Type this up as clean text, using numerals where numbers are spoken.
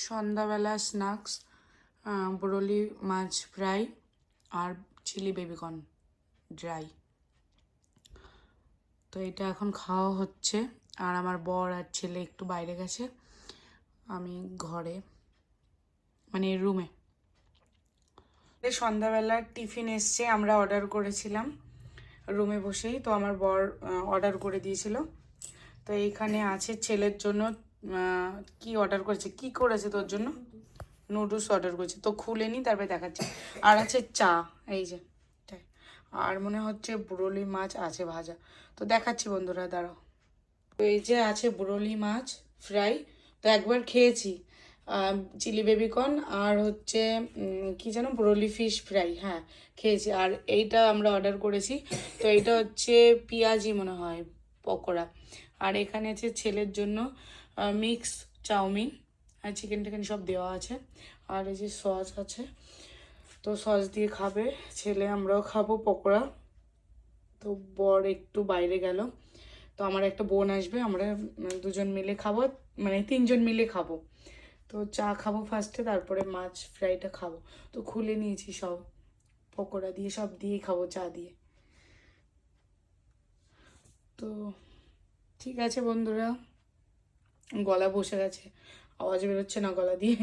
সন্ধ্যাবেলা snacks brûlée মাছ fry আর chilli baby corn dry. তো এটা এখন খাওয়া হচ্ছে। আর আমার বর আর ছেলে একটু বাইরে গেছে, আমি ঘরে মানে রুমে। সন্ধ্যাবেলার টিফিন এসছে, আমরা অর্ডার করেছিলাম রুমে বসেই। তো আমার বর অর্ডার করে দিয়েছিল। তো এইখানে আছে ছেলের জন্য কি অর্ডার করেছে, কি করেছে তোর জন্য? নুডলস অর্ডার করেছে, তো খুলে নি তারপরে দেখাচ্ছি। আর আছে চা, এই যে। আর মনে হচ্ছে ব্রোলি মাছ আছে ভাজা, তো দেখাচ্ছি বন্ধুরা, দাঁড়াও। তো এই যে আছে ব্রোলি মাছ ফ্রাই, তো একবার খেয়েছি চিলি বেবিকর্ন আর হচ্ছে কি যেন ব্রোলি ফিশ ফ্রাই, হ্যাঁ খেয়েছি। আর এইটা আমরা অর্ডার করেছি, তো এইটা হচ্ছে পেঁয়াজি মনে হয় পকোড়া। আর এখানে আছে ছেলের জন্য মিক্স চাউমিন আর চিকেন টিকেন সব দেওয়া আছে। আর এই যে সস আছে, তো সস দিয়ে খাবে ছেলে, আমরাও খাবো পকোড়া। তো বর একটু বাইরে গেল, তো আমার একটা বোন আসবে, আমরা দুজন মিলে খাবো, মানে তিনজন মিলে খাবো। তো চা খাবো ফার্স্টে, তারপরে মাছ ফ্রাইটা খাবো। তো খুলে নিয়েছি সব, পকোড়া দিয়ে সব দিয়ে খাবো চা দিয়ে। তো ঠিক আছে বন্ধুরা, গলা বসে গেছে, আওয়াজ বেরোচ্ছে না গলা দিয়ে।